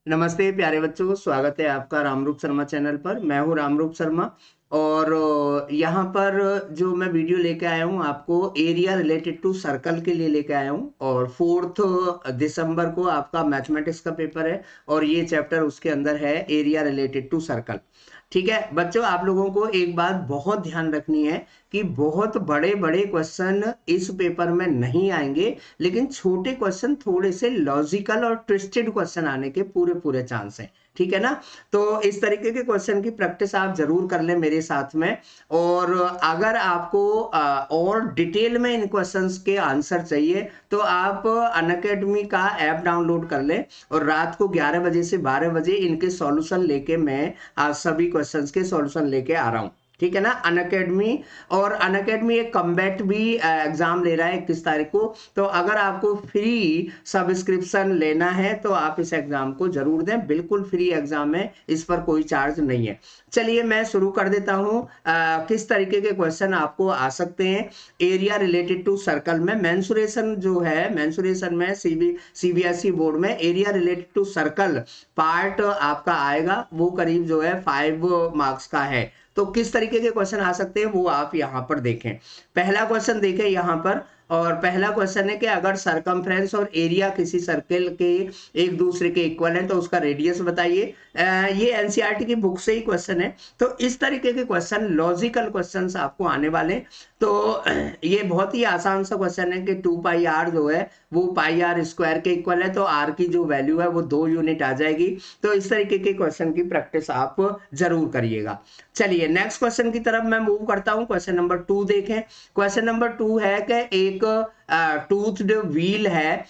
नमस्ते प्यारे बच्चों, स्वागत है आपका रामरूप शर्मा चैनल पर। मैं हूं रामरूप शर्मा और यहाँ पर जो मैं वीडियो लेके आया हूँ आपको एरिया रिलेटेड टू सर्कल के लिए लेके आया हूँ। और 4 दिसंबर को आपका मैथमेटिक्स का पेपर है और ये चैप्टर उसके अंदर है, एरिया रिलेटेड टू सर्कल। ठीक है बच्चों, आप लोगों को एक बात बहुत ध्यान रखनी है कि बहुत बड़े बड़े क्वेश्चन इस पेपर में नहीं आएंगे, लेकिन छोटे क्वेश्चन, थोड़े से लॉजिकल और ट्विस्टेड क्वेश्चन आने के पूरे पूरे चांस हैं। ठीक है ना। तो इस तरीके के क्वेश्चन की प्रैक्टिस आप जरूर कर लें मेरे साथ में। और अगर आपको और डिटेल में इन क्वेश्चंस के आंसर चाहिए तो आप अनअकैडमी का ऐप डाउनलोड कर लें और रात को 11 बजे से 12 बजे इनके सॉल्यूशन लेके मैं आज सभी क्वेश्चंस के सॉल्यूशन लेके आ रहा हूं। ठीक है ना। अनअकैडमी और अनअकैडमी एक कम्बैट भी एग्जाम ले रहा है 21 तारीख को। तो अगर आपको फ्री सब्सक्रिप्शन लेना है तो आप इस एग्जाम को जरूर दें, बिल्कुल फ्री एग्जाम है, इस पर कोई चार्ज नहीं है। चलिए मैं शुरू कर देता हूं। किस तरीके के क्वेश्चन आपको आ सकते हैं एरिया रिलेटेड टू सर्कल में। मेंसुरेशन जो है, मेंसुरेशन में सीबीएसई बोर्ड में area related to circle part आपका आएगा, वो करीब जो है 5 मार्क्स का है। तो किस तरीके के क्वेश्चन आ सकते हैं वो आप यहां पर देखें। पहला क्वेश्चन देखें यहां पर, और पहला क्वेश्चन है कि अगर सरकमफ्रेंस और एरिया किसी सर्कल के एक दूसरे के इक्वल है तो उसका रेडियस बताइए। ये एनसीईआरटी की बुक से ही क्वेश्चन है। तो इस तरीके के क्वेश्चन, लॉजिकल क्वेश्चंस आपको आने वाले। तो ये बहुत ही आसान सा क्वेश्चन है कि 2 पाई आर जो है वो पाई आर स्क्वायर के इक्वल है, तो आर की जो वैल्यू है वो 2 यूनिट आ जाएगी। तो इस तरीके के क्वेश्चन की प्रैक्टिस आप जरूर करिएगा। चलिए नेक्स्ट क्वेश्चन की तरफ मैं मूव करता हूं। क्वेश्चन नंबर 2 देखें। क्वेश्चन नंबर 2 है कि एक टूथड व्हील है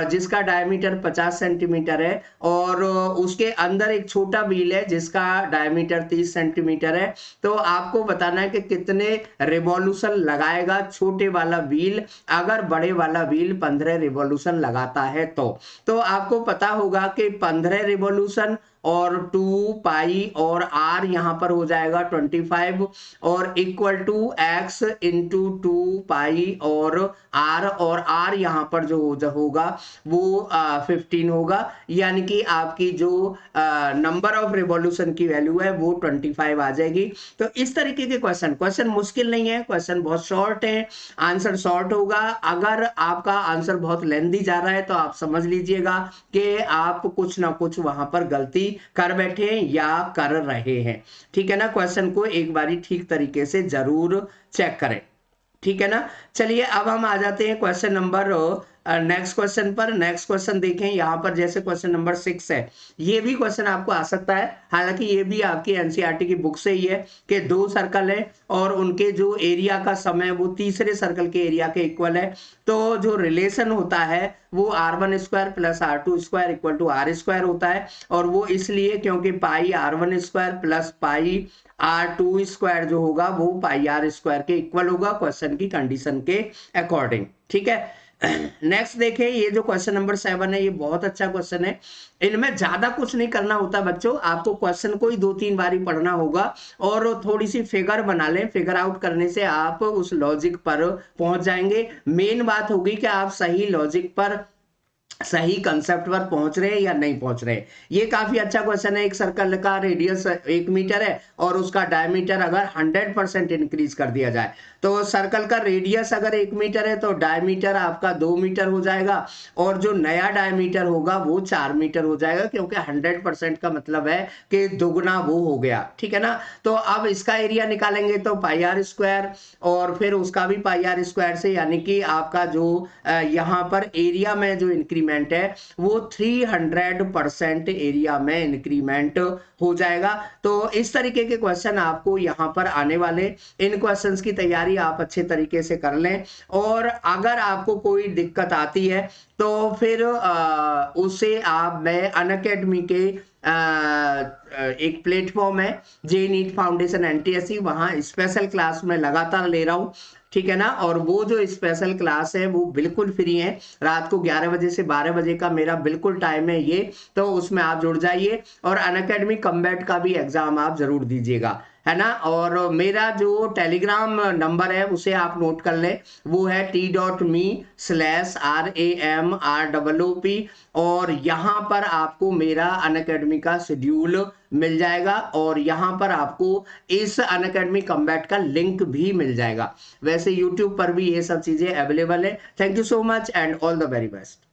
जिसका डायमीटर 50 सेंटीमीटर है और उसके अंदर एक छोटा व्हील है जिसका डायमीटर 30 सेंटीमीटर है। तो आपको बताना है कि कितने रिवॉल्यूशन लगाएगा छोटे वाला व्हील अगर बड़े वाला व्हील 15 रिवॉल्यूशन लगाता है। तो आपको पता होगा कि 15 रिवॉल्यूशन और 2 पाई और आर यहां पर हो जाएगा 25 और इक्वल टू एक्स इंटू 2 पाई और आर यहां पर जो होगा वो 15 होगा, यानी कि आपकी जो नंबर ऑफ रिवॉल्यूशन की वैल्यू है वो 25 आ जाएगी। तो इस तरीके के क्वेश्चन मुश्किल नहीं है, क्वेश्चन बहुत शॉर्ट है, आंसर शॉर्ट होगा। अगर आपका आंसर बहुत लेंथी जा रहा है तो आप समझ लीजिएगा कि आप कुछ ना कुछ वहां पर गलती कर बैठे हैं या कर रहे हैं। ठीक है ना। क्वेश्चन को एक बारी ठीक तरीके से जरूर चेक करें। ठीक है ना। चलिए अब हम आ जाते हैं क्वेश्चन नंबर नेक्स्ट क्वेश्चन पर। नेक्स्ट क्वेश्चन देखें यहाँ पर, जैसे क्वेश्चन नंबर 6 है, ये भी क्वेश्चन आपको आ सकता है। हालांकि ये भी आपकी एनसीईआरटी की बुक से ही है कि 2 सर्कल है और उनके जो एरिया का समय वो तीसरे सर्कल के एरिया के इक्वल है। तो जो रिलेशन होता है वो r1 square plus r2 square equal to r square होता है। और वो इसलिए क्योंकि pi r1 square plus pi r2 square जो होगा वो पाई r स्क्वायर के इक्वल होगा क्वेश्चन की कंडीशन के अकॉर्डिंग। ठीक है। नेक्स्ट देखें, ये जो क्वेश्चन नंबर 7 है ये बहुत अच्छा क्वेश्चन है। इनमें ज्यादा कुछ नहीं करना होता बच्चों, आपको क्वेश्चन को ही 2-3 बारी पढ़ना होगा और थोड़ी सी फिगर बना लें। फिगर आउट करने से आप उस लॉजिक पर पहुंच जाएंगे। मेन बात होगी कि आप सही लॉजिक पर, सही कंसेप्ट पर पहुंच रहे हैं या नहीं पहुंच रहे। ये काफी अच्छा क्वेश्चन है। एक सर्कल का रेडियस 1 मीटर है और उसका डायमीटर अगर 100% इंक्रीज कर दिया जाए, तो सर्कल का रेडियस अगर 1 मीटर है तो डायमीटर आपका 2 मीटर हो जाएगा और जो नया डायमीटर होगा वो 4 मीटर हो जाएगा, क्योंकि 100% का मतलब है कि दुगना वो हो गया। ठीक है ना। तो अब इसका एरिया निकालेंगे तो पाई आर स्क्वायर और फिर उसका भी पाई आर स्क्वायर से, यानी कि आपका जो यहाँ पर एरिया में जो इंक्रीमेंट है वो 300% एरिया में इंक्रीमेंट हो जाएगा। तो इस तरीके के क्वेश्चन आपको यहाँ पर आने वाले। इन क्वेश्चंस की तैयारी आप अच्छे तरीके से कर लें और अगर आपको कोई दिक्कत आती है तो फिर उसे आप, मैं अनअकैडमी के एक प्लेटफॉर्म है जे नीट फाउंडेशन एनटीएससी, वहां स्पेशल क्लास में लगातार ले रहा हूं। ठीक है ना। और वो जो स्पेशल क्लास है वो बिल्कुल फ्री है, रात को 11 बजे से 12 बजे का मेरा बिल्कुल टाइम है ये। तो उसमें आप जुड़ जाइए और अनअकैडमी कम्बैट का भी एग्जाम आप जरूर दीजिएगा। है ना। और मेरा जो टेलीग्राम नंबर है उसे आप नोट कर लें, वो है t.me/RAMROOP। और यहाँ पर आपको मेरा अनअकैडमी का शेड्यूल मिल जाएगा और यहाँ पर आपको इस अनअकैडमी कॉम्बैट का लिंक भी मिल जाएगा। वैसे यूट्यूब पर भी ये सब चीज़ें अवेलेबल है। Thank you so much and all the very best.